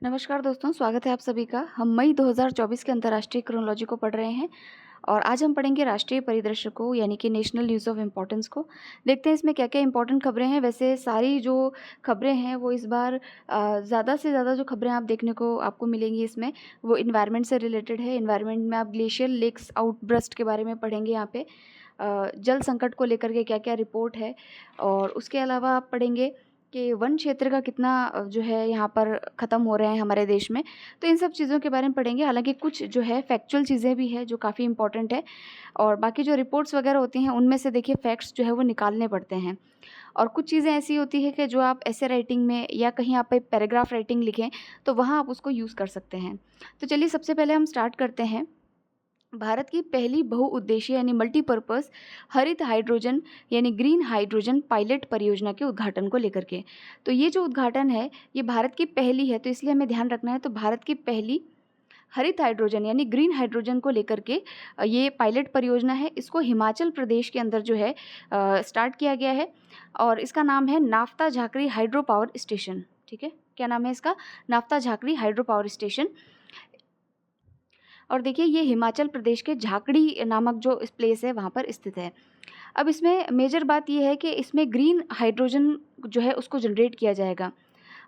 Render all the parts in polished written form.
नमस्कार दोस्तों, स्वागत है आप सभी का। हम मई 2024 के अंतर्राष्ट्रीय क्रोनोलॉजी को पढ़ रहे हैं और आज हम पढ़ेंगे राष्ट्रीय परिदृश्य को, यानी कि नेशनल न्यूज़ ऑफ इम्पोर्टेंस को। देखते हैं इसमें क्या-क्या इम्पोर्टेंट खबरें हैं। वैसे सारी जो खबरें हैं वो इस बार ज़्यादा से ज़्यादा जो खबरें आप देखने को आपको मिलेंगी इसमें, वो एनवायरनमेंट से रिलेटेड है। एनवायरनमेंट में आप ग्लेशियर लेक्स आउटबर्स्ट के बारे में पढ़ेंगे यहाँ पे। जल संकट को लेकर के क्या-क्या रिपोर्ट है, और उसके अलावा आप पढ़ेंगे कि वन क्षेत्र का कितना जो है यहाँ पर ख़त्म हो रहे हैं हमारे देश में। तो इन सब चीज़ों के बारे में पढ़ेंगे। हालाँकि कुछ जो है फैक्चुअल चीज़ें भी हैं जो काफ़ी इम्पोर्टेंट है, और बाकी जो रिपोर्ट्स वगैरह होती हैं उनमें से देखिए फैक्ट्स जो है वो निकालने पड़ते हैं। और कुछ चीज़ें ऐसी होती है कि जो आप ऐसे राइटिंग में या कहीं आप एक पैराग्राफ राइटिंग लिखें तो वहाँ आप उसको यूज़ कर सकते हैं। तो चलिए सबसे पहले हम स्टार्ट करते हैं भारत की पहली बहुउद्देशीय यानी मल्टीपर्पज़ हरित हाइड्रोजन यानी ग्रीन हाइड्रोजन पायलट परियोजना के उद्घाटन को लेकर के। तो ये जो उद्घाटन है ये भारत की पहली है, तो इसलिए हमें ध्यान रखना है। तो भारत की पहली हरित हाइड्रोजन यानी ग्रीन हाइड्रोजन को लेकर के ये पायलट परियोजना है। इसको हिमाचल प्रदेश के अंदर जो है स्टार्ट किया गया है, और इसका नाम है naphtha Jhakri hydro power station. ठीक है, क्या नाम है इसका? Naphtha Jhakri hydro power station. और देखिए ये हिमाचल प्रदेश के झाकड़ी नामक जो इस प्लेस है वहाँ पर स्थित है। अब इसमें मेजर बात ये है कि इसमें ग्रीन हाइड्रोजन जो है उसको जनरेट किया जाएगा।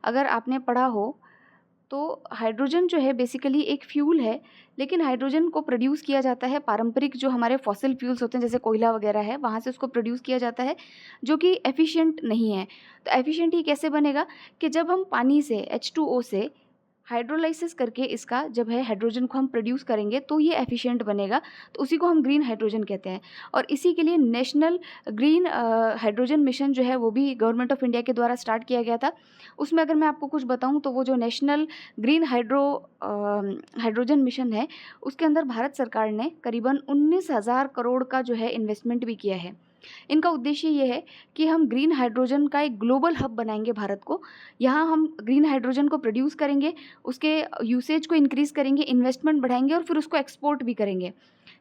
अगर आपने पढ़ा हो तो हाइड्रोजन जो है बेसिकली एक फ्यूल है, लेकिन हाइड्रोजन को प्रोड्यूस किया जाता है पारंपरिक जो हमारे फॉसिल फ्यूल्स होते हैं जैसे कोयला वगैरह है, वहाँ से उसको प्रोड्यूस किया जाता है, जो कि एफिशिएंट नहीं है। तो एफिशिएंट ही कैसे बनेगा कि जब हम पानी से H2O से हाइड्रोलाइसिस करके इसका जब है हाइड्रोजन को हम प्रोड्यूस करेंगे तो ये एफिशिएंट बनेगा, तो उसी को हम ग्रीन हाइड्रोजन कहते हैं। और इसी के लिए नेशनल ग्रीन हाइड्रोजन मिशन जो है वो भी गवर्नमेंट ऑफ इंडिया के द्वारा स्टार्ट किया गया था। उसमें अगर मैं आपको कुछ बताऊं तो वो जो नेशनल ग्रीन हाइड्रोजन मिशन है उसके अंदर भारत सरकार ने करीबन 19,000 करोड़ का जो है इन्वेस्टमेंट भी किया है। इनका उद्देश्य ये है कि हम ग्रीन हाइड्रोजन का एक ग्लोबल हब बनाएंगे भारत को। यहाँ हम ग्रीन हाइड्रोजन को प्रोड्यूस करेंगे, उसके यूसेज को इंक्रीज़ करेंगे, इन्वेस्टमेंट बढ़ाएंगे और फिर उसको एक्सपोर्ट भी करेंगे।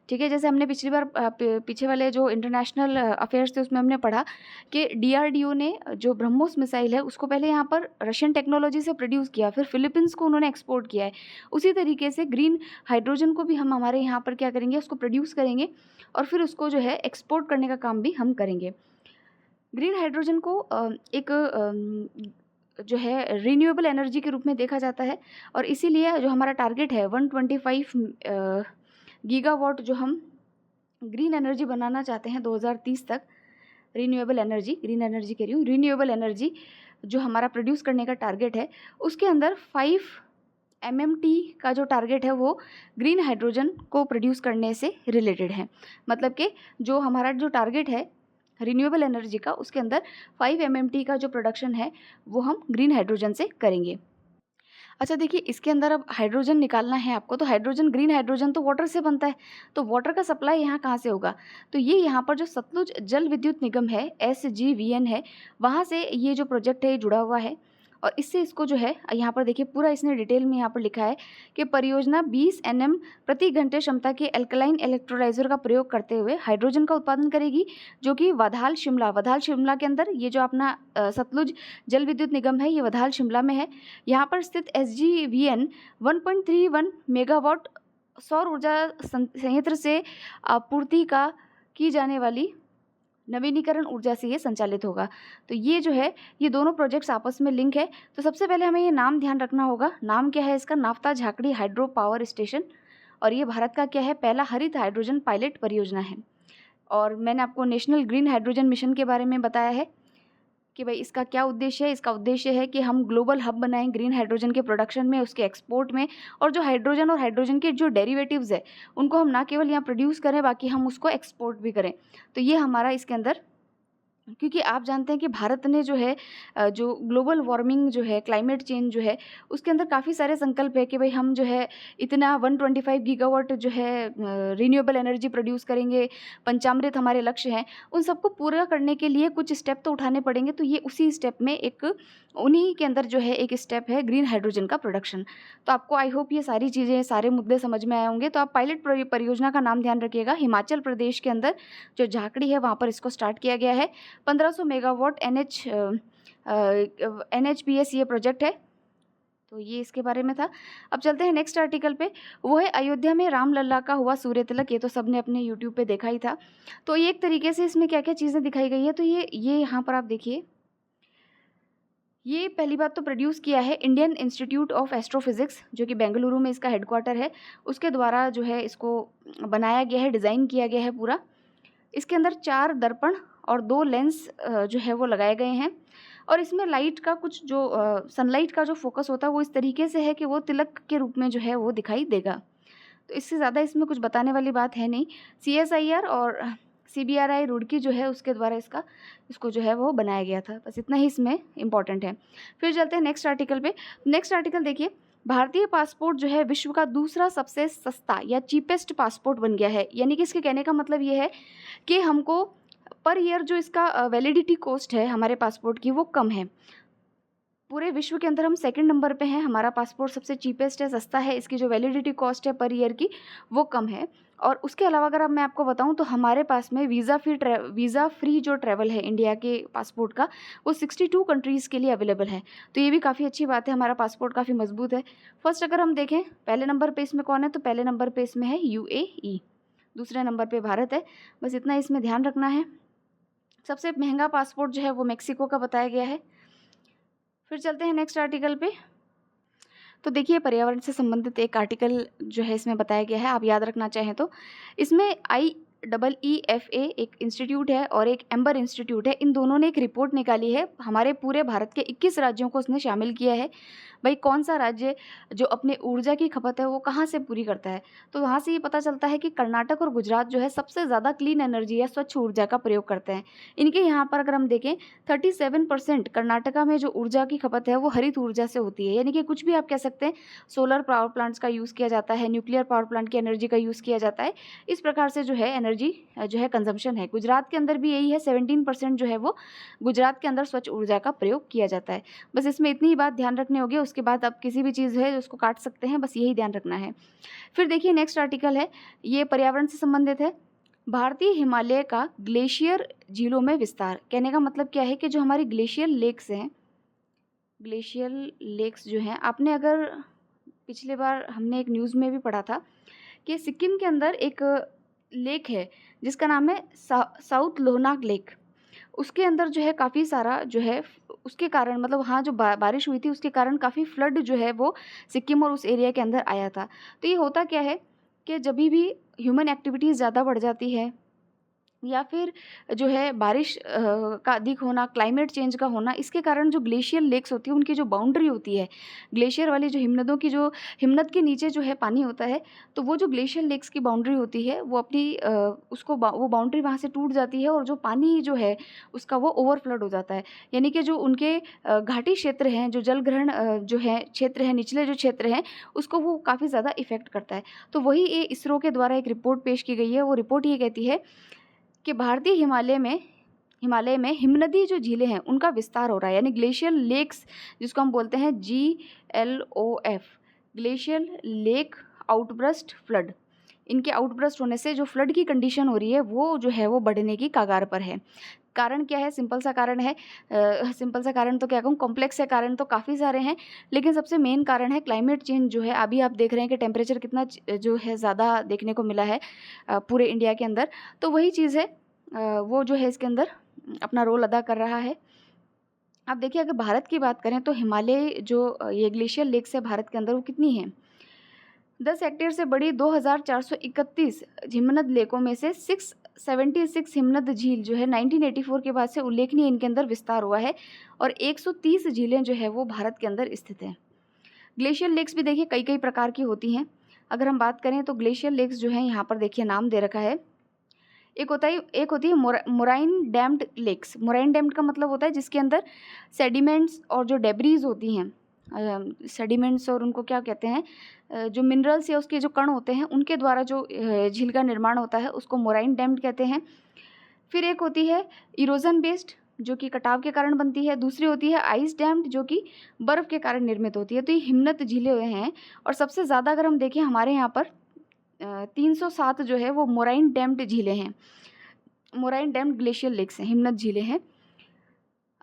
ठीक है, जैसे हमने पिछली बार पीछे वाले जो इंटरनेशनल अफेयर्स थे उसमें हमने पढ़ा कि DRDO ने जो ब्रह्मोस मिसाइल है उसको पहले यहाँ पर रशियन टेक्नोलॉजी से प्रोड्यूस किया, फिर फिलीपींस को उन्होंने एक्सपोर्ट किया है। उसी तरीके से ग्रीन हाइड्रोजन को भी हम हमारे यहाँ पर क्या करेंगे, उसको प्रोड्यूस करेंगे और फिर उसको जो है एक्सपोर्ट करने का काम भी हम करेंगे। ग्रीन हाइड्रोजन को एक जो है रिन्यूएबल एनर्जी के रूप में देखा जाता है, और इसीलिए जो हमारा टारगेट है 125 गीगावाट जो हम ग्रीन एनर्जी बनाना चाहते हैं 2030 तक, रिन्यूएबल एनर्जी, ग्रीन एनर्जी कह रही हूँ, रिन्यूएबल एनर्जी जो हमारा प्रोड्यूस करने का टारगेट है उसके अंदर 5 MMT का जो टारगेट है वो ग्रीन हाइड्रोजन को प्रोड्यूस करने से रिलेटेड है। मतलब कि जो हमारा जो टारगेट है रिन्यूएबल एनर्जी का उसके अंदर 5 MMT का जो प्रोडक्शन है वो हम ग्रीन हाइड्रोजन से करेंगे। अच्छा देखिए, इसके अंदर अब हाइड्रोजन निकालना है आपको, तो हाइड्रोजन, ग्रीन हाइड्रोजन तो वाटर से बनता है, तो वाटर का सप्लाई यहाँ कहाँ से होगा? तो ये यहाँ पर जो सतलुज जल विद्युत निगम है, SJVN है, वहाँ से ये जो प्रोजेक्ट है ये जुड़ा हुआ है। और इससे इसको जो है यहाँ पर देखिए पूरा इसने डिटेल में यहाँ पर लिखा है कि परियोजना 20 NM प्रति घंटे क्षमता के एल्कलाइन इलेक्ट्रोलाइजर का प्रयोग करते हुए हाइड्रोजन का उत्पादन करेगी, जो कि वधाल शिमला के अंदर ये जो अपना सतलुज जल विद्युत निगम है ये वधाल शिमला में है। यहाँ पर स्थित SJVN 1.31 मेगावाट सौर ऊर्जा संयंत्र से आपूर्ति का की जाने वाली नवीनीकरण ऊर्जा से ये संचालित होगा। तो ये जो है ये दोनों प्रोजेक्ट्स आपस में लिंक है। तो सबसे पहले हमें ये नाम ध्यान रखना होगा। नाम क्या है इसका? Naphtha Jhakri hydro power station, और ये भारत का क्या है? पहला हरित हाइड्रोजन पायलट परियोजना है। और मैंने आपको नेशनल ग्रीन हाइड्रोजन मिशन के बारे में बताया है कि भाई इसका क्या उद्देश्य है। इसका उद्देश्य है कि हम ग्लोबल हब बनाएं ग्रीन हाइड्रोजन के प्रोडक्शन में, उसके एक्सपोर्ट में, और जो हाइड्रोजन और हाइड्रोजन के जो डेरिवेटिव्स है उनको हम ना केवल यहाँ प्रोड्यूस करें बाकी हम उसको एक्सपोर्ट भी करें। तो ये हमारा इसके अंदर, क्योंकि आप जानते हैं कि भारत ने जो है जो ग्लोबल वार्मिंग जो है, क्लाइमेट चेंज जो है, उसके अंदर काफ़ी सारे संकल्प है कि भाई हम जो है इतना 125 गीगावाट जो है रिन्यूएबल एनर्जी प्रोड्यूस करेंगे, पंचामृत हमारे लक्ष्य हैं। उन सबको पूरा करने के लिए कुछ स्टेप तो उठाने पड़ेंगे, तो ये उसी स्टेप में एक, उन्हीं के अंदर जो है एक स्टेप है ग्रीन हाइड्रोजन का प्रोडक्शन। तो आपको आई होप ये सारी चीज़ें, सारे मुद्दे समझ में आए होंगे। तो आप पायलट परियोजना का नाम ध्यान रखिएगा। हिमाचल प्रदेश के अंदर जो झाकड़ी है वहाँ पर इसको स्टार्ट किया गया है। 1500 मेगावाट NHPS ये प्रोजेक्ट है। तो ये इसके बारे में था। अब चलते हैं नेक्स्ट आर्टिकल पे, वो है अयोध्या में रामलला का हुआ सूर्य तिलक। ये तो सबने अपने यूट्यूब पे देखा ही था। तो ये एक तरीके से इसमें क्या क्या चीज़ें दिखाई गई है, तो ये यहाँ पर आप देखिए, ये पहली बात तो प्रोड्यूस किया है इंडियन इंस्टीट्यूट ऑफ एस्ट्रोफिजिक्स, जो कि बेंगलुरु में इसका हेडक्वार्टर है, उसके द्वारा जो है इसको बनाया गया है, डिज़ाइन किया गया है पूरा। इसके अंदर 4 दर्पण और 2 लेंस जो है वो लगाए गए हैं, और इसमें लाइट का कुछ जो सनलाइट का जो फोकस होता है वो इस तरीके से है कि वो तिलक के रूप में जो है वो दिखाई देगा। तो इससे ज़्यादा इसमें कुछ बताने वाली बात है नहीं। CSIR और CBRI रुड़की जो है उसके द्वारा इसको जो है वो बनाया गया था। बस इतना ही इसमें इम्पॉर्टेंट है। फिर चलते हैं नेक्स्ट आर्टिकल पे। नेक्स्ट आर्टिकल देखिए, भारतीय पासपोर्ट जो है विश्व का दूसरा सबसे सस्ता या चीपेस्ट पासपोर्ट बन गया है। यानी कि इसके कहने का मतलब ये है कि हमको पर ईयर जो इसका वैलिडिटी कॉस्ट है हमारे पासपोर्ट की वो कम है। पूरे विश्व के अंदर हम सेकंड नंबर पे हैं, हमारा पासपोर्ट सबसे चीपेस्ट है, सस्ता है, इसकी जो वैलिडिटी कॉस्ट है पर ईयर की वो कम है। और उसके अलावा अगर अब मैं आपको बताऊं तो हमारे पास में वीज़ा फ्री जो ट्रैवल है इंडिया के पासपोर्ट का वो 62 कंट्रीज़ के लिए अवेलेबल है। तो ये भी काफ़ी अच्छी बात है, हमारा पासपोर्ट काफ़ी मजबूत है। फर्स्ट अगर हम देखें पहले नंबर पे इसमें कौन है, तो पहले नंबर पे इसमें है UAE, दूसरे नंबर पे भारत है। बस इतना इसमें ध्यान रखना है। सबसे महंगा पासपोर्ट जो है वो मेक्सिको का बताया गया है। फिर चलते हैं नेक्स्ट आर्टिकल पे। तो देखिए, पर्यावरण से संबंधित एक आर्टिकल जो है इसमें बताया गया है, आप याद रखना चाहें तो। इसमें IEEFA एक इंस्टीट्यूट है और एक एम्बर इंस्टीट्यूट है, इन दोनों ने एक रिपोर्ट निकाली है। हमारे पूरे भारत के 21 राज्यों को उसने शामिल किया है। भाई कौन सा राज्य जो अपने ऊर्जा की खपत है वो कहाँ से पूरी करता है, तो वहाँ से ये पता चलता है कि कर्नाटक और गुजरात जो है सबसे ज़्यादा क्लीन एनर्जी या स्वच्छ ऊर्जा का प्रयोग करते हैं। इनके यहाँ पर अगर हम देखें 37% कर्नाटका में जो ऊर्जा की खपत है वो हरित ऊर्जा से होती है। यानी कि कुछ भी आप कह सकते हैं, सोलर पावर प्लांट्स का यूज़ किया जाता है, न्यूक्लियर पावर प्लांट की एनर्जी का यूज़ किया जाता है। इस प्रकार से जो है एनर्जी जो है कंजम्पशन है। गुजरात के अंदर भी यही है, 17% जो है वो गुजरात के अंदर स्वच्छ ऊर्जा का प्रयोग किया जाता है। बस इसमें इतनी ही बात ध्यान रखनी होगी, उसके बाद आप किसी भी चीज़ है उसको काट सकते हैं, बस यही ध्यान रखना है। फिर देखिए नेक्स्ट आर्टिकल है, ये पर्यावरण से संबंधित है। भारतीय हिमालय का ग्लेशियर झीलों में विस्तार। कहने का मतलब क्या है कि जो हमारी ग्लेशियर लेक्स हैं, ग्लेशियर लेक्स जो हैं, आपने अगर पिछले बार हमने एक न्यूज़ में भी पढ़ा था कि सिक्किम के अंदर एक लेक है जिसका नाम है साउथ लोहनाक लेक। उसके अंदर जो है काफ़ी सारा जो है उसके कारण, मतलब वहाँ जो बारिश हुई थी उसके कारण काफ़ी फ्लड जो है वो सिक्किम और उस एरिया के अंदर आया था। तो ये होता क्या है कि जब भी ह्यूमन एक्टिविटीज़ ज़्यादा बढ़ जाती है या फिर जो है बारिश का अधिक होना, क्लाइमेट चेंज का होना, इसके कारण जो ग्लेशियर लेक्स होती है उनकी जो बाउंड्री होती है, ग्लेशियर वाली जो हिमनदों की जो हिमनद के नीचे जो है पानी होता है, तो वो जो ग्लेशियर लेक्स की बाउंड्री होती है वो अपनी वो बाउंड्री वहाँ से टूट जाती है और जो पानी जो है उसका वो ओवरफ्लड हो जाता है। यानी कि जो उनके घाटी क्षेत्र हैं, जो जलग्रहण जो है क्षेत्र है, निचले जो क्षेत्र हैं, उसको वो काफ़ी ज़्यादा इफेक्ट करता है। तो वही ये इसरो के द्वारा एक रिपोर्ट पेश की गई है। वो रिपोर्ट ये कहती है कि भारतीय हिमालय में हिमनदी जो झीलें हैं उनका विस्तार हो रहा है। यानी ग्लेशियर लेक्स जिसको हम बोलते हैं GLOF, glacier lake outburst flood, इनके आउटब्रस्ट होने से जो फ्लड की कंडीशन हो रही है वो जो है वो बढ़ने की कगार पर है। कारण क्या है? सिंपल सा कारण है, सिंपल सा कारण तो क्या कहूँ, कॉम्प्लेक्स है कारण तो काफ़ी सारे हैं, लेकिन सबसे मेन कारण है क्लाइमेट चेंज जो है। अभी आप देख रहे हैं कि टेम्परेचर कितना जो है ज़्यादा देखने को मिला है पूरे इंडिया के अंदर। तो वही चीज़ है, वो जो है इसके अंदर अपना रोल अदा कर रहा है। अब देखिए, अगर भारत की बात करें तो हिमालय जो ये ग्लेशियर लेक्स है भारत के अंदर वो कितनी है? 10 हेक्टेयर से बड़ी 2431 हिमनद लेकों में से 676 हिमनद झील जो है 1984 के बाद से उल्लेखनीय इनके अंदर विस्तार हुआ है और 130 झीलें जो है वो भारत के अंदर स्थित हैं। ग्लेशियर लेक्स भी देखिए कई कई प्रकार की होती हैं। अगर हम बात करें तो ग्लेशियर लेक्स जो है यहाँ पर देखिए नाम दे रखा है। एक होती है moraine dammed lakes. Moraine dammed का मतलब होता है जिसके अंदर सेडिमेंट्स और जो डेब्रीज होती हैं, सेडिमेंट्स और उनको क्या कहते हैं, जो मिनरल्स या उसके जो कण होते हैं उनके द्वारा जो झील का निर्माण होता है उसको मोराइन डैम्ड कहते हैं। फिर एक होती है इरोजन बेस्ड जो कि कटाव के कारण बनती है। दूसरी होती है आइस डैम्ड जो कि बर्फ़ के कारण निर्मित होती है। तो ये हिमनद झीलें हैं और सबसे ज़्यादा अगर हम देखें हमारे यहाँ पर 307 जो है वो मोराइन डैम्ड झीलें हैं, मोराइन डैम्ड ग्लेशियर लेक्स हैं, हिमनद झीलें हैं।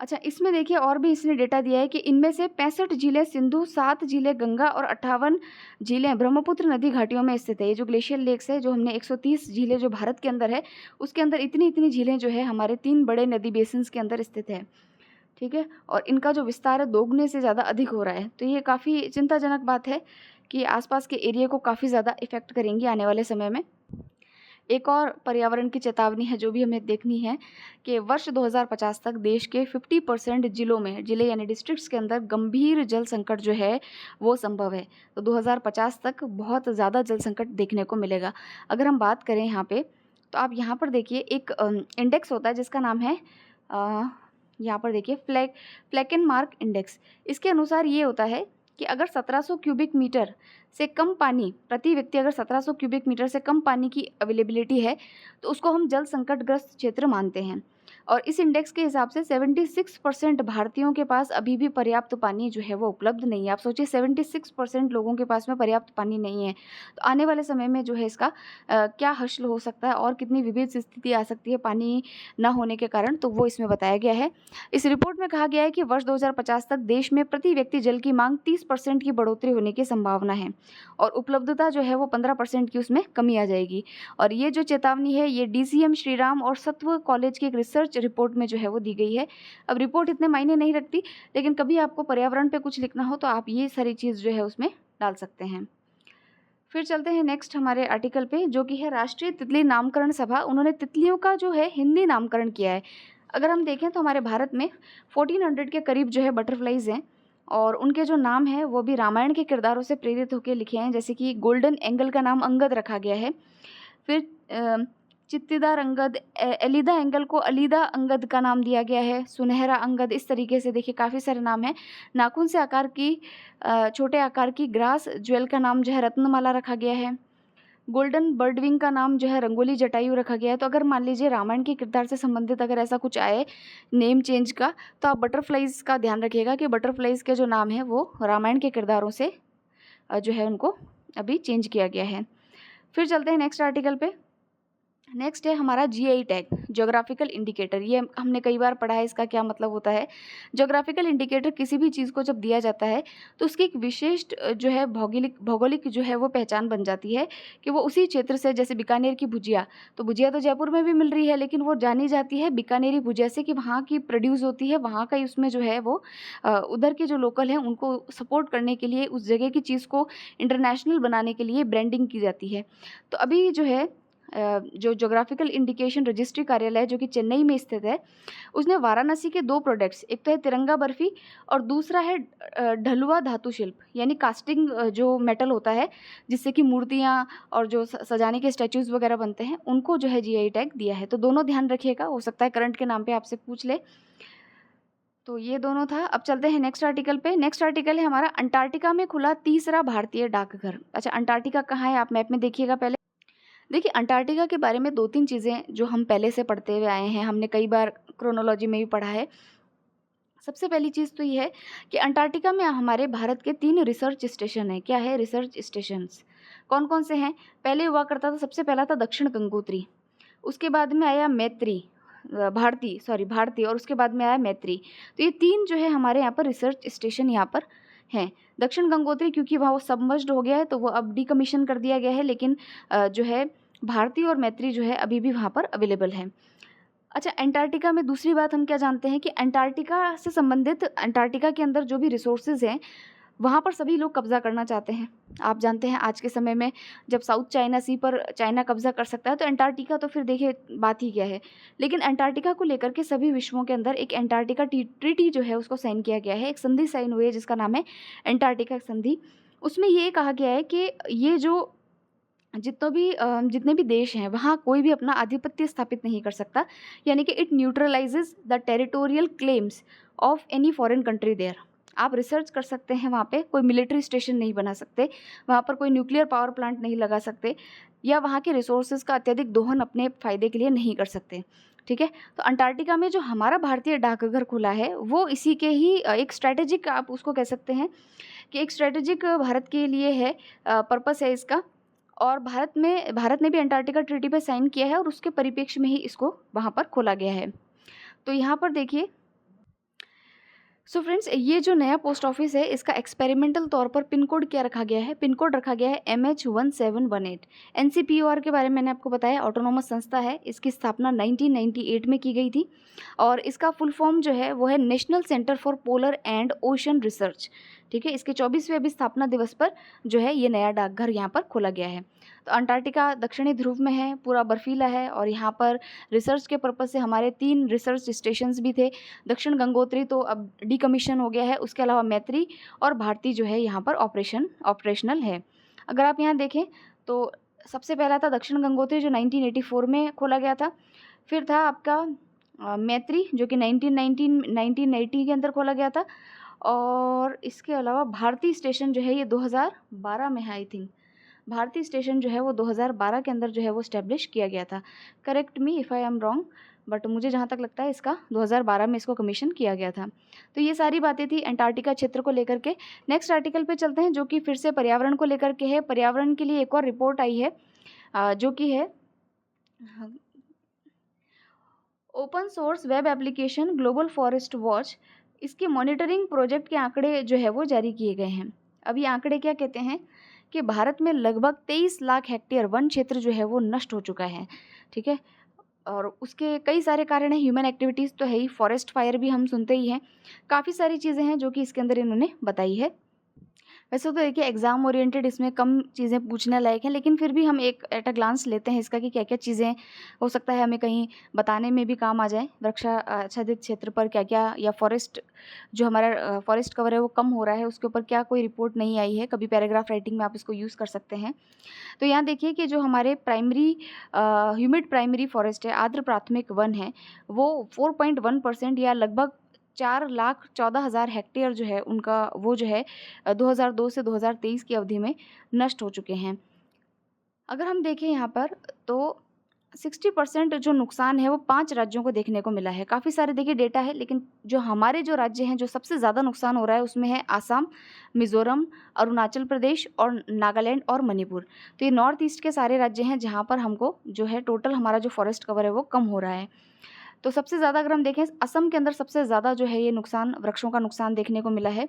अच्छा, इसमें देखिए और भी इसने डेटा दिया है कि इनमें से 65 झीलें सिंधु, 7 झीलें गंगा और 58 झीलें ब्रह्मपुत्र नदी घाटियों में स्थित है। ये जो ग्लेशियर लेक्स है, जो हमने 130 झीलें जो भारत के अंदर है, उसके अंदर इतनी-इतनी झीलें जो है हमारे 3 बड़े नदी बेसिन्स के अंदर स्थित है, ठीक है? और इनका जो विस्तार है दोगुने से ज़्यादा अधिक हो रहा है। तो ये काफ़ी चिंताजनक बात है कि आसपास के एरिया को काफ़ी ज़्यादा इफ़ेक्ट करेंगी आने वाले समय में। एक और पर्यावरण की चेतावनी है जो भी हमें देखनी है कि वर्ष 2050 तक देश के 50% जिलों में, जिले यानी डिस्ट्रिक्ट्स के अंदर गंभीर जल संकट जो है वो संभव है। तो 2050 तक बहुत ज़्यादा जल संकट देखने को मिलेगा। अगर हम बात करें यहाँ पे, तो आप यहाँ पर देखिए एक इंडेक्स होता है जिसका नाम है यहाँ पर देखिए फ्लैकेनमार्क इंडेक्स। इसके अनुसार ये होता है कि अगर 1700 क्यूबिक मीटर से कम पानी प्रति व्यक्ति, अगर 1700 क्यूबिक मीटर से कम पानी की अवेलेबिलिटी है तो उसको हम जल संकटग्रस्त क्षेत्र मानते हैं। और इस इंडेक्स के हिसाब से 76% भारतीयों के पास अभी भी पर्याप्त पानी जो है वो उपलब्ध नहीं है। आप सोचिए 76% लोगों के पास में पर्याप्त पानी नहीं है, तो आने वाले समय में जो है इसका क्या हश्र हो सकता है और कितनी विविध स्थिति आ सकती है पानी न होने के कारण, तो वो इसमें बताया गया है। इस रिपोर्ट में कहा गया है कि वर्ष 2050 तक देश में प्रति व्यक्ति जल की मांग 30% की बढ़ोतरी होने की संभावना है और उपलब्धता जो है वो 15% की उसमें कमी आ जाएगी। और ये जो चेतावनी है ये DCM श्रीराम और सत्व कॉलेज की एक रिसर्च रिपोर्ट में जो है वो दी गई है। अब रिपोर्ट इतने मायने नहीं रखती, लेकिन कभी आपको पर्यावरण पे कुछ लिखना हो तो आप ये सारी चीज़ जो है उसमें डाल सकते हैं। फिर चलते हैं नेक्स्ट हमारे आर्टिकल पे, जो कि है राष्ट्रीय तितली नामकरण सभा। उन्होंने तितलियों का जो है हिंदी नामकरण किया है। अगर हम देखें तो हमारे भारत में 1400 के करीब जो है बटरफ्लाइज हैं और उनके जो नाम हैं वो भी रामायण के किरदारों से प्रेरित होकर लिखे हैं। जैसे कि गोल्डन एंगल का नाम अंगद रखा गया है। फिर चित्तीदार अंगद, एलिदा एंगल को अलीदा अंगद का नाम दिया गया है। सुनहरा अंगद, इस तरीके से देखिए काफ़ी सारे नाम हैं। नाखून से आकार की छोटे आकार की ग्रास ज्वेल का नाम जो है रत्नमाला रखा गया है। गोल्डन बर्डविंग का नाम जो है रंगोली जटायु रखा गया है। तो अगर मान लीजिए रामायण के किरदार से संबंधित अगर ऐसा कुछ आए नेम चेंज का, तो आप बटरफ्लाइज का ध्यान रखिएगा कि बटरफ्लाइज के जो नाम है वो रामायण के किरदारों से जो है उनको अभी चेंज किया गया है। फिर चलते हैं नेक्स्ट आर्टिकल पे। नेक्स्ट है हमारा GI टैग, जोग्राफिकल इंडिकेटर। ये हमने कई बार पढ़ा है, इसका क्या मतलब होता है। जोग्राफिकल इंडिकेटर किसी भी चीज़ को जब दिया जाता है तो उसकी एक विशिष्ट जो है भौगोलिक जो है वो पहचान बन जाती है कि वो उसी क्षेत्र से, जैसे बीकानेर की भुजिया, तो भुजिया तो जयपुर में भी मिल रही है लेकिन वो जानी जाती है बीकानेरी भुजिया से कि वहाँ की प्रोड्यूस होती है, वहाँ का ही उसमें जो है वो उधर के जो लोकल हैं उनको सपोर्ट करने के लिए, उस जगह की चीज़ को इंटरनेशनल बनाने के लिए ब्रांडिंग की जाती है। तो अभी जो है जो ज्योग्राफिकल इंडिकेशन रजिस्ट्री कार्यालय जो कि चेन्नई में स्थित है, उसने वाराणसी के 2 प्रोडक्ट्स, एक तो है तिरंगा बर्फी और दूसरा है ढलुआ धातु शिल्प, यानी कास्टिंग जो मेटल होता है जिससे कि मूर्तियाँ और जो सजाने के स्टैचूज़ वगैरह बनते हैं, उनको जो है GI टैग दिया है। तो दोनों ध्यान रखिएगा, हो सकता है करंट के नाम पे आपसे पूछ ले। तो ये दोनों था। अब चलते हैं नेक्स्ट आर्टिकल पे। नेक्स्ट आर्टिकल है हमारा अंटार्कटिका में खुला तीसरा भारतीय डाकघर। अच्छा, अंटार्कटिका कहाँ है, आप मैप में देखिएगा पहले। देखिए, अंटार्कटिका के बारे में 2-3 चीज़ें जो हम पहले से पढ़ते हुए आए हैं, हमने कई बार क्रोनोलॉजी में भी पढ़ा है। सबसे पहली चीज़ तो ये है कि अंटार्कटिका में हमारे भारत के 3 रिसर्च स्टेशन हैं। क्या है रिसर्च स्टेशंस? कौन-कौन से हैं? पहले हुआ करता था, सबसे पहला था दक्षिण गंगोत्री, उसके बाद में आया भारती और उसके बाद में आया मैत्री। तो ये 3 जो है हमारे यहाँ पर रिसर्च स्टेशन यहाँ पर हैं। दक्षिण गंगोत्री क्योंकि वहाँ वो सबमर्ज्ड हो गया है तो वो अब डिकमीशन कर दिया गया है, लेकिन जो है भारती और मैत्री जो है अभी भी वहाँ पर अवेलेबल है। अच्छा, अंटार्कटिका में दूसरी बात हम क्या जानते हैं कि अंटार्कटिका से संबंधित, अंटार्कटिका के अंदर जो भी रिसोर्सेज हैं वहाँ पर सभी लोग कब्जा करना चाहते हैं। आप जानते हैं आज के समय में जब साउथ चाइना सी पर चाइना कब्जा कर सकता है तो अंटार्कटिका तो फिर देखिए बात ही क्या है। लेकिन अंटार्कटिका को लेकर के सभी विश्वों के अंदर एक अंटार्कटिका ट्रीटी जो है उसको साइन किया गया है, एक संधि साइन हुई है जिसका नाम है अंटार्कटिका संधि। उसमें ये कहा गया है कि ये जो जितने भी देश हैं वहाँ कोई भी अपना आधिपत्य स्थापित नहीं कर सकता, यानी कि it neutralises the territorial claims of any foreign country there. आप रिसर्च कर सकते हैं, वहाँ पे कोई मिलिट्री स्टेशन नहीं बना सकते, वहाँ पर कोई न्यूक्लियर पावर प्लांट नहीं लगा सकते, या वहाँ के रिसोर्सेज का अत्यधिक दोहन अपने फ़ायदे के लिए नहीं कर सकते। ठीक है, तो अंटार्कटिका में जो हमारा भारतीय डाकघर खुला है वो इसी के ही एक स्ट्रैटेजिक, आप उसको कह सकते हैं कि एक स्ट्रैटेजिक भारत के लिए है, पर्पस है इसका। और भारत ने भी अंटार्कटिका ट्रीटी पे साइन किया है और उसके परिप्रेक्ष्य में ही इसको वहाँ पर खोला गया है। तो यहाँ पर देखिए सो फ्रेंड्स, ये जो नया पोस्ट ऑफिस है इसका एक्सपेरिमेंटल तौर पर पिन कोड क्या रखा गया है? पिन कोड रखा गया है MH1718। NCPOR के बारे में मैंने आपको बताया, ऑटोनोमस संस्था है। इसकी स्थापना 1998 में की गई थी और इसका फुल फॉर्म जो है वो है national centre for polar and ocean research. ठीक है, इसके 24वें अभी स्थापना दिवस पर जो है ये नया डाकघर यहाँ पर खोला गया है। तो अंटार्कटिका दक्षिणी ध्रुव में है, पूरा बर्फीला है और यहाँ पर रिसर्च के पर्पज़ से हमारे 3 रिसर्च स्टेशंस भी थे। दक्षिण गंगोत्री तो अब डिकमीशन हो गया है, उसके अलावा मैत्री और भारती जो है यहाँ पर ऑपरेशनल है। अगर आप यहाँ देखें तो सबसे पहला था दक्षिण गंगोत्री जो 1984 में खोला गया था। फिर था आपका मैत्री जो कि 1980 के अंदर खोला गया था और इसके अलावा भारती स्टेशन जो है ये 2012 में है आई थिंक। भारती स्टेशन जो है वो 2012 के अंदर जो है वो स्टैब्लिश किया गया था। Correct me if I am wrong, but मुझे जहाँ तक लगता है इसका 2012 में इसको कमीशन किया गया था। तो ये सारी बातें थी अंटार्कटिका क्षेत्र को लेकर के। नेक्स्ट आर्टिकल पे चलते हैं जो कि फिर से पर्यावरण को लेकर के है। पर्यावरण के लिए एक और रिपोर्ट आई है जो कि है open source web application global forest watch. इसके मॉनिटरिंग प्रोजेक्ट के आंकड़े जो है वो जारी किए गए हैं। अब ये आंकड़े क्या कहते हैं कि भारत में लगभग 23 लाख हेक्टेयर वन क्षेत्र जो है वो नष्ट हो चुका है। ठीक है, और उसके कई सारे कारण हैं। ह्यूमन एक्टिविटीज़ तो है ही, फॉरेस्ट फायर भी हम सुनते ही हैं, काफ़ी सारी चीज़ें हैं जो कि इसके अंदर इन्होंने बताई है। वैसे तो देखिए एग्ज़ाम ओरिएंटेड इसमें कम चीज़ें पूछने लायक हैं, लेकिन फिर भी हम एक एट अ ग्लांस लेते हैं इसका कि क्या क्या चीज़ें हो सकता है हमें कहीं बताने में भी काम आ जाए। वृक्षाच्छादित क्षेत्र पर क्या क्या, या फॉरेस्ट जो हमारा फॉरेस्ट कवर है वो कम हो रहा है, उसके ऊपर क्या कोई रिपोर्ट नहीं आई है, कभी पैराग्राफ राइटिंग में आप इसको यूज़ कर सकते हैं। तो यहाँ देखिए कि जो हमारे ह्यूमिड प्राइमरी फॉरेस्ट है, आर्द्र प्राथमिक वन है, वो 4.1% या लगभग 4,14,000 हेक्टेयर जो है उनका वो जो है 2002 से 2023 की अवधि में नष्ट हो चुके हैं। अगर हम देखें यहाँ पर तो 60% जो नुकसान है वो 5 राज्यों को देखने को मिला है। काफ़ी सारे देखिए डेटा है, लेकिन जो हमारे जो राज्य हैं जो सबसे ज़्यादा नुकसान हो रहा है उसमें है आसाम, मिज़ोरम, अरुणाचल प्रदेश और नागालैंड और मणिपुर। तो ये नॉर्थ ईस्ट के सारे राज्य हैं जहाँ पर हमको जो है टोटल हमारा जो फॉरेस्ट कवर है वो कम हो रहा है। तो सबसे ज़्यादा अगर हम देखें असम के अंदर सबसे ज़्यादा जो है ये नुकसान, वृक्षों का नुकसान देखने को मिला है।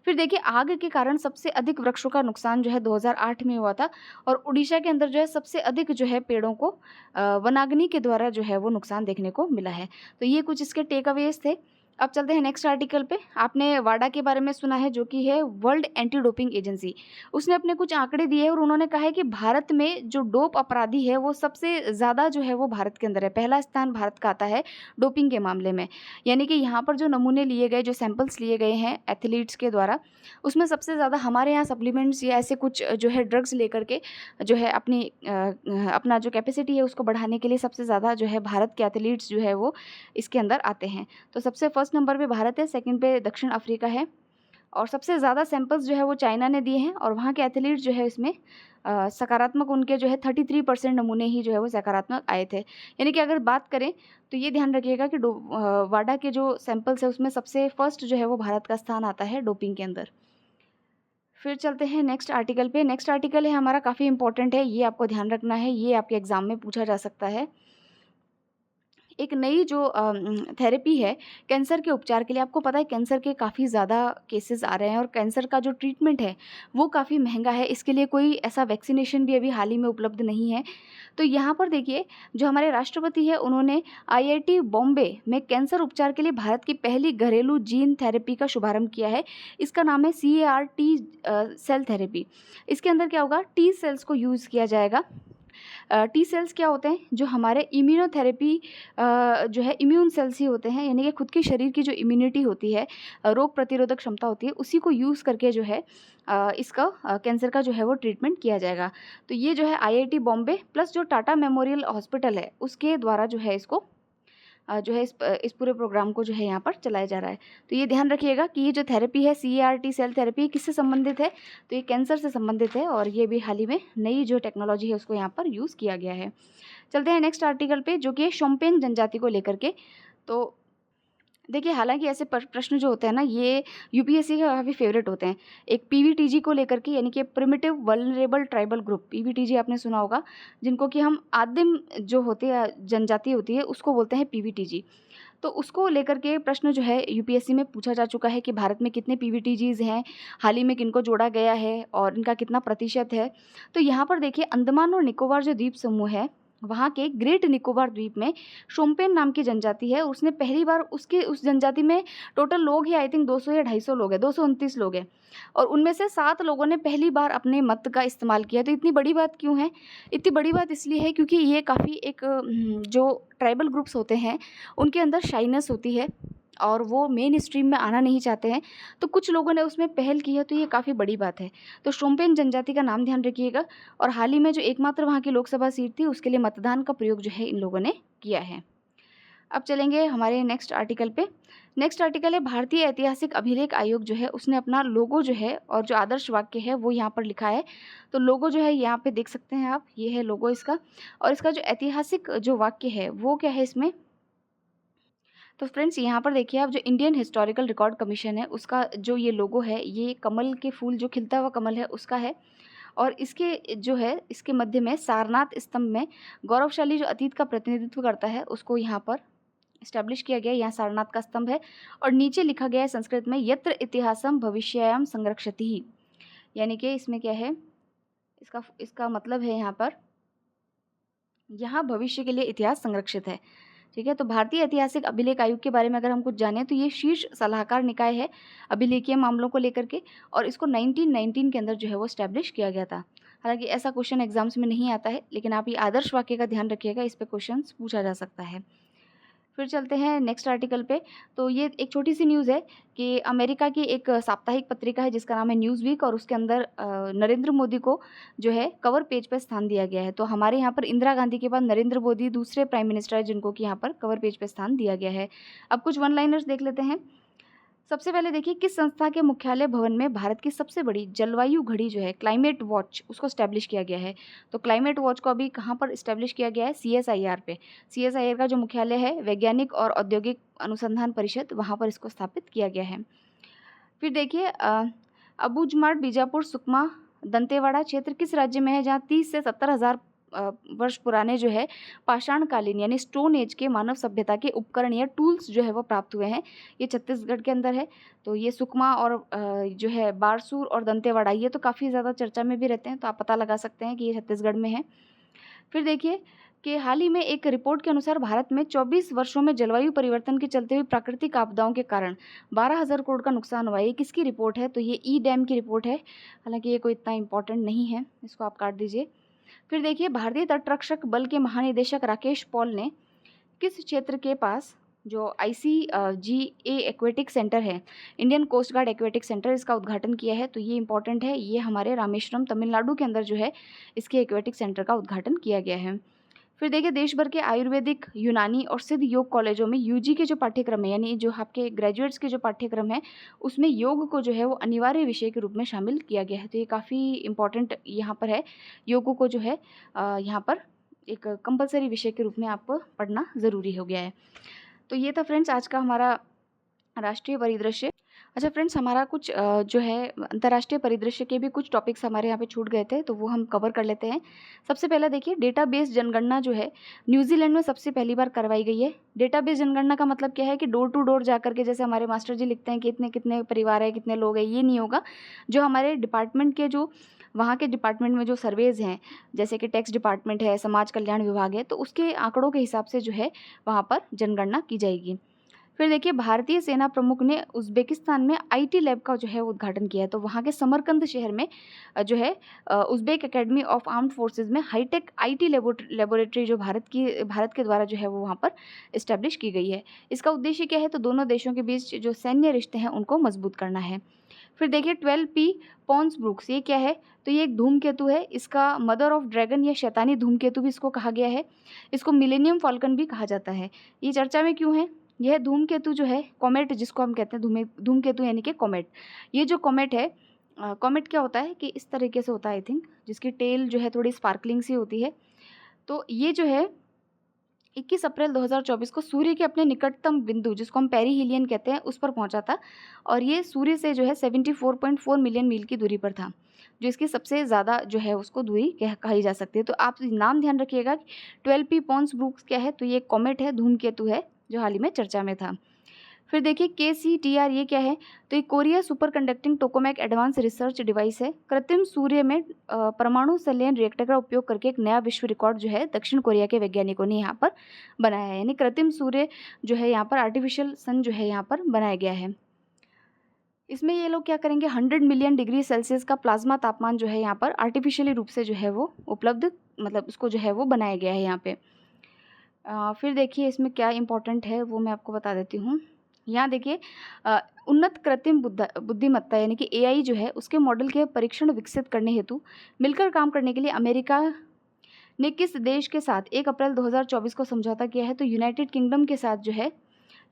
फिर देखिए आग के कारण सबसे अधिक वृक्षों का नुकसान जो है 2008 में हुआ था और उड़ीसा के अंदर जो है सबसे अधिक जो है पेड़ों को वनाग्नि के द्वारा जो है वो नुकसान देखने को मिला है। तो ये कुछ इसके टेक अवेज थे। अब चलते हैं नेक्स्ट आर्टिकल पे। आपने वाडा के बारे में सुना है जो कि है वर्ल्ड एंटी डोपिंग एजेंसी। उसने अपने कुछ आंकड़े दिए और उन्होंने कहा है कि भारत में जो डोप अपराधी है वो सबसे ज़्यादा जो है वो भारत के अंदर है। पहला स्थान भारत का आता है डोपिंग के मामले में। यानी कि यहाँ पर जो नमूने लिए गए, जो सैंपल्स लिए गए हैं एथलीट्स के द्वारा, उसमें सबसे ज़्यादा हमारे यहाँ सप्लीमेंट्स या ऐसे कुछ जो है ड्रग्स लेकर के जो है अपना जो कैपेसिटी है उसको बढ़ाने के लिए सबसे ज़्यादा जो है भारत के एथलीट्स जो है वो इसके अंदर आते हैं। तो सबसे फर्स्ट नंबर पे भारत है, सेकंड पे दक्षिण अफ्रीका है और सबसे ज़्यादा सैंपल्स जो है वो चाइना ने दिए हैं और वहाँ के एथलीट्स जो है इसमें सकारात्मक उनके जो है 33% नमूने ही जो है वो सकारात्मक आए थे। यानी कि अगर बात करें तो ये ध्यान रखिएगा कि वाडा के जो सैंपल्स है उसमें सबसे फर्स्ट जो है वो भारत का स्थान आता है डोपिंग के अंदर। फिर चलते हैं नेक्स्ट आर्टिकल पे। नेक्स्ट आर्टिकल है हमारा, काफ़ी इंपॉर्टेंट है, ये आपको ध्यान रखना है, ये आपके एग्जाम में पूछा जा सकता है। एक नई जो थेरेपी है कैंसर के उपचार के लिए। आपको पता है कैंसर के काफ़ी ज़्यादा केसेस आ रहे हैं और कैंसर का जो ट्रीटमेंट है वो काफ़ी महंगा है। इसके लिए कोई ऐसा वैक्सीनेशन भी अभी हाल ही में उपलब्ध नहीं है। तो यहाँ पर देखिए जो हमारे राष्ट्रपति है उन्होंने IIT बॉम्बे में कैंसर उपचार के लिए भारत की पहली घरेलू जीन थेरेपी का शुभारंभ किया है। इसका नाम है CAR-T सेल थेरेपी। इसके अंदर क्या होगा, टी सेल्स को यूज़ किया जाएगा। टी सेल्स क्या होते हैं, जो हमारे इम्यूनोथेरेपी जो है इम्यून सेल्स ही होते हैं, यानी कि खुद के शरीर की जो इम्यूनिटी होती है, रोग प्रतिरोधक क्षमता होती है, उसी को यूज़ करके जो है इसका कैंसर का जो है वो ट्रीटमेंट किया जाएगा। तो ये जो है IIT बॉम्बे प्लस जो टाटा मेमोरियल हॉस्पिटल है उसके द्वारा जो है इसको जो है इस पूरे प्रोग्राम को जो है यहाँ पर चलाया जा रहा है। तो ये ध्यान रखिएगा कि ये जो थेरेपी है CAR-T सेल थेरेपी किससे संबंधित है, तो ये कैंसर से संबंधित है और ये भी हाल ही में नई जो टेक्नोलॉजी है उसको यहाँ पर यूज़ किया गया है। चलते हैं नेक्स्ट आर्टिकल पे जो कि है शोम्पेन जनजाति को लेकर के। तो देखिए हालांकि ऐसे प्रश्न जो होते हैं ना ये UPSC के काफ़ी फेवरेट होते हैं। एक PVTG को लेकर के, यानी कि primitive vulnerable tribal group, PVTG आपने सुना होगा, जिनको कि हम आदिम जो होते हैं जनजाति होती है उसको बोलते हैं PVTG। तो उसको लेकर के प्रश्न जो है यूपीएससी में पूछा जा चुका है कि भारत में कितने पीवीटीजीज हैं, हाल ही में किनको जोड़ा गया है और इनका कितना प्रतिशत है। तो यहाँ पर देखिए अंडमान और निकोबार जो द्वीप समूह है, वहाँ के ग्रेट निकोबार द्वीप में शोम्पेन नाम की जनजाति है। उसने पहली बार उस जनजाति में टोटल लोग ही आई थिंक 200 या 250 लोग हैं, 229 लोग हैं, और उनमें से 7 लोगों ने पहली बार अपने मत का इस्तेमाल किया। तो इतनी बड़ी बात क्यों है? इतनी बड़ी बात इसलिए है क्योंकि ये काफ़ी एक जो ट्राइबल ग्रुप्स होते हैं उनके अंदर शाइनेस होती है और वो मेन स्ट्रीम में आना नहीं चाहते हैं। तो कुछ लोगों ने उसमें पहल की है, तो ये काफ़ी बड़ी बात है। तो शोम्पेन जनजाति का नाम ध्यान रखिएगा। और हाल ही में जो एकमात्र वहाँ की लोकसभा सीट थी उसके लिए मतदान का प्रयोग जो है इन लोगों ने किया है। अब चलेंगे हमारे नेक्स्ट आर्टिकल पे। नेक्स्ट आर्टिकल है भारतीय ऐतिहासिक अभिलेख आयोग जो है उसने अपना लोगो जो है और जो आदर्श वाक्य है वो यहाँ पर लिखा है। तो लोगो जो है यहाँ पे देख सकते हैं आप, ये है लोगो इसका, और इसका जो ऐतिहासिक जो वाक्य है वो क्या है इसमें। तो फ्रेंड्स यहाँ पर देखिए आप, जो इंडियन हिस्टोरिकल रिकॉर्ड कमीशन है उसका जो ये लोगो है, ये कमल के फूल, जो खिलता हुआ कमल है उसका है। और इसके जो है इसके मध्य में सारनाथ स्तंभ में गौरवशाली जो अतीत का प्रतिनिधित्व करता है उसको यहाँ पर इस्टेब्लिश किया गया। यहाँ सारनाथ का स्तंभ है और नीचे लिखा गया है संस्कृत में यत्र इतिहासम भविष्यायाम संरक्षति, यानी कि इसमें क्या है, इसका मतलब है यहाँ पर, यहाँ भविष्य के लिए इतिहास संरक्षित है। ठीक है, तो भारतीय ऐतिहासिक अभिलेख आयोग के बारे में अगर हम कुछ जानें तो ये शीर्ष सलाहकार निकाय है अभिलेखीय मामलों को लेकर के, और इसको 1919 के अंदर जो है वो स्टैब्लिश किया गया था। हालांकि ऐसा क्वेश्चन एग्जाम्स में नहीं आता है, लेकिन आप ये आदर्श वाक्य का ध्यान रखिएगा, इस पे क्वेश्चन पूछा जा सकता है। फिर चलते हैं नेक्स्ट आर्टिकल पे। तो ये एक छोटी सी न्यूज़ है कि अमेरिका की एक साप्ताहिक पत्रिका है जिसका नाम है न्यूज़ वीक, और उसके अंदर नरेंद्र मोदी को जो है कवर पेज पर स्थान दिया गया है। तो हमारे यहाँ पर इंदिरा गांधी के बाद नरेंद्र मोदी दूसरे प्राइम मिनिस्टर है जिनको कि यहाँ पर कवर पेज पर स्थान दिया गया है। अब कुछ वन लाइनर्स देख लेते हैं। सबसे पहले देखिए, किस संस्था के मुख्यालय भवन में भारत की सबसे बड़ी जलवायु घड़ी जो है क्लाइमेट वॉच उसको स्टैब्लिश किया गया है। तो क्लाइमेट वॉच को अभी कहाँ पर स्टैब्लिश किया गया है? CSIR पे। CSIR का जो मुख्यालय है वैज्ञानिक और औद्योगिक अनुसंधान परिषद, वहाँ पर इसको स्थापित किया गया है। फिर देखिए अबूजमाड बीजापुर सुकमा दंतेवाड़ा क्षेत्र किस राज्य में है जहाँ 30 से 70 हज़ार वर्ष पुराने जो है पाषाणकालीन यानी स्टोन एज के मानव सभ्यता के उपकरण या टूल्स जो है वो प्राप्त हुए हैं? ये छत्तीसगढ़ के अंदर है। तो ये सुकमा और जो है बारसूर और दंतेवाड़ा, ये तो काफ़ी ज़्यादा चर्चा में भी रहते हैं, तो आप पता लगा सकते हैं कि ये छत्तीसगढ़ में है। फिर देखिए कि हाल ही में एक रिपोर्ट के अनुसार भारत में 24 वर्षों में जलवायु परिवर्तन के चलते हुए प्राकृतिक आपदाओं के कारण 12,000 करोड़ का नुकसान हुआ है। ये किसकी रिपोर्ट है? तो ये ई डैम की रिपोर्ट है। हालांकि ये कोई इतना इंपॉर्टेंट नहीं है, इसको आप काट दीजिए। फिर देखिए भारतीय तटरक्षक बल के महानिदेशक राकेश पॉल ने किस क्षेत्र के पास जो ICGA एक्वेटिक सेंटर है, Indian coast guard aquatic centre, इसका उद्घाटन किया है? तो ये इंपॉर्टेंट है, ये हमारे रामेश्वरम तमिलनाडु के अंदर जो है इसके एक्वेटिक सेंटर का उद्घाटन किया गया है। फिर देखिए देश भर के आयुर्वेदिक, यूनानी और सिद्ध योग कॉलेजों में UG के जो पाठ्यक्रम है, यानी जो आपके ग्रेजुएट्स के जो पाठ्यक्रम है, उसमें योग को जो है वो अनिवार्य विषय के रूप में शामिल किया गया है। तो ये काफ़ी इंपॉर्टेंट यहाँ पर है, योग को जो है यहाँ पर एक कंपलसरी विषय के रूप में आपको पढ़ना ज़रूरी हो गया है। तो ये था फ्रेंड्स आज का हमारा राष्ट्रीय परिदृश्य। अच्छा फ्रेंड्स, हमारा कुछ जो है अंतर्राष्ट्रीय परिदृश्य के भी कुछ टॉपिक्स हमारे यहाँ पे छूट गए थे, तो वो हम कवर कर लेते हैं। सबसे पहला देखिए, डेटाबेस जनगणना जो है न्यूजीलैंड में सबसे पहली बार करवाई गई है। डेटाबेस जनगणना का मतलब क्या है कि डोर टू डोर जा करके, जैसे हमारे मास्टर जी लिखते हैं कि इतने कितने परिवार है, कितने लोग हैं, ये नहीं होगा। जो हमारे डिपार्टमेंट के जो वहाँ के डिपार्टमेंट में जो सर्वेज हैं, जैसे कि टैक्स डिपार्टमेंट है, समाज कल्याण विभाग है, तो उसके आंकड़ों के हिसाब से जो है वहाँ पर जनगणना की जाएगी। फिर देखिए भारतीय सेना प्रमुख ने उज़्बेकिस्तान में IT लैब का जो है उद्घाटन किया है। तो वहाँ के समरकंद शहर में जो है Uzbek academy of armed forces में हाईटेक IT लेबोरेटरी जो भारत के द्वारा जो है वो वहाँ पर इस्टेब्लिश की गई है। इसका उद्देश्य क्या है? तो दोनों देशों के बीच जो सैन्य रिश्ते हैं उनको मजबूत करना है। फिर देखिए 12P पॉन्स ब्रूक्स, ये क्या है? तो ये एक धूमकेतु है। इसका मदर ऑफ ड्रैगन या शैतानी धूमकेतु भी इसको कहा गया है। इसको मिलेनियम फॉल्कन भी कहा जाता है। ये चर्चा में क्यों है? यह धूमकेतु जो है, कॉमेट जिसको हम कहते हैं, धूमकेतु यानी कि कॉमेट। ये जो कॉमेट है, कॉमेट क्या होता है कि इस तरीके से होता है आई थिंक, जिसकी टेल जो है थोड़ी स्पार्कलिंग सी होती है। तो ये जो है 21 अप्रैल 2024 को सूर्य के अपने निकटतम बिंदु, जिसको हम पेरीहिलियन कहते हैं, उस पर पहुंचा था। और ये सूर्य से जो है 74.4 मिलियन मील की दूरी पर था, जो इसकी सबसे ज़्यादा जो है उसको दूरी कही जा सकती है। तो आप नाम ध्यान रखिएगा कि 12P पॉन्स ब्रूक्स क्या है? तो ये कॉमेट है, धूमकेतु है, जो हाल ही में चर्चा में था। फिर देखिए KCTR ये क्या है, तो ये Korea super conducting tokamak advance research device है। कृत्रिम सूर्य में परमाणु संलयन रिएक्टर का उपयोग करके एक नया विश्व रिकॉर्ड जो है दक्षिण कोरिया के वैज्ञानिकों ने यहाँ पर बनाया है। यानी कृत्रिम सूर्य जो है यहाँ पर आर्टिफिशियल सन जो है यहाँ पर बनाया गया है। इसमें ये लोग क्या करेंगे, 100 मिलियन डिग्री सेल्सियस का प्लाज्मा तापमान जो है यहाँ पर आर्टिफिशियली रूप से जो है वो उपलब्ध, मतलब उसको जो है वो बनाया गया है यहाँ पे। फिर देखिए इसमें क्या इंपॉर्टेंट है वो मैं आपको बता देती हूँ। यहाँ देखिए उन्नत कृत्रिम बुद्धिमत्ता यानी कि AI जो है उसके मॉडल के परीक्षण विकसित करने हेतु मिलकर काम करने के लिए अमेरिका ने किस देश के साथ 1 अप्रैल 2024 को समझौता किया है, तो यूनाइटेड किंगडम के साथ जो है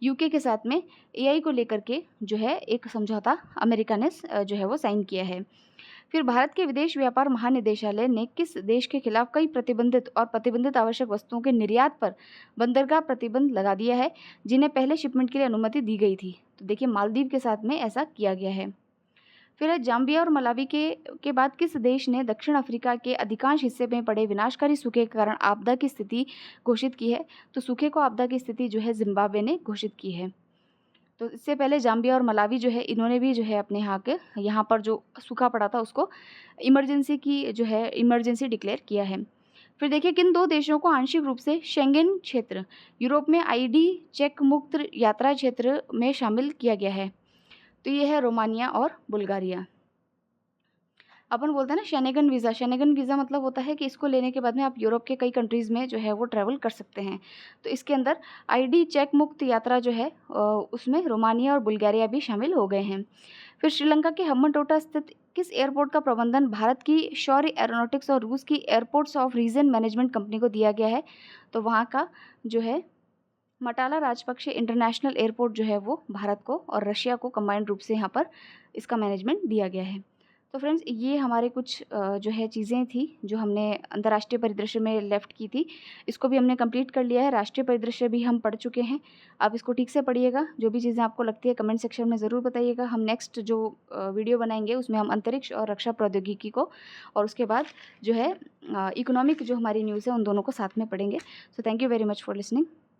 UK के साथ में AI को लेकर के जो है एक समझौता अमेरिका ने जो है वो साइन किया है। फिर भारत के विदेश व्यापार महानिदेशालय ने किस देश के खिलाफ कई प्रतिबंधित और प्रतिबंधित आवश्यक वस्तुओं के निर्यात पर बंदरगाह प्रतिबंध लगा दिया है, जिन्हें पहले शिपमेंट के लिए अनुमति दी गई थी। तो देखिए मालदीव के साथ में ऐसा किया गया है। फिर है जाम्बिया और मलावी के बाद किस देश ने दक्षिण अफ्रीका के अधिकांश हिस्से में पड़े विनाशकारी सूखे के कारण आपदा की स्थिति घोषित की है, तो सूखे को आपदा की स्थिति जो है जिम्बाब्वे ने घोषित की है। तो इससे पहले जाम्बिया और मलावी जो है इन्होंने भी जो है अपने यहाँ पर जो सूखा पड़ा था उसको इमरजेंसी डिक्लेयर किया है। फिर देखिए किन 2 देशों को आंशिक रूप से शेंगेन क्षेत्र यूरोप में ID चेक मुक्त यात्रा क्षेत्र में शामिल किया गया है, तो ये है रोमानिया और बुल्गारिया। अपन बोलते हैं ना शेंगेन वीज़ा मतलब होता है कि इसको लेने के बाद में आप यूरोप के कई कंट्रीज़ में जो है वो ट्रैवल कर सकते हैं। तो इसके अंदर ID चेक मुक्त यात्रा जो है उसमें रोमानिया और बुल्गारिया भी शामिल हो गए हैं। फिर श्रीलंका के हम्बनटोटा स्थित किस एयरपोर्ट का प्रबंधन भारत की शौर्य एरोनॉटिक्स और रूस की airports of region management company को दिया गया है, तो वहाँ का जो है मटाला राजपक्षे इंटरनेशनल एयरपोर्ट जो है वो भारत को और रशिया को कंबाइंड रूप से यहाँ पर इसका मैनेजमेंट दिया गया है। तो फ्रेंड्स ये हमारे कुछ जो है चीज़ें थी जो हमने अंतर्राष्ट्रीय परिदृश्य में लेफ्ट की थी, इसको भी हमने कंप्लीट कर लिया है। राष्ट्रीय परिदृश्य भी हम पढ़ चुके हैं। आप इसको ठीक से पढ़िएगा, जो भी चीज़ें आपको लगती है कमेंट सेक्शन में ज़रूर बताइएगा। हम नेक्स्ट जो वीडियो बनाएंगे उसमें हम अंतरिक्ष और रक्षा प्रौद्योगिकी को और उसके बाद जो है इकोनॉमिक जो हमारी न्यूज़ है उन दोनों को साथ में पढ़ेंगे। So thank you very much for listening.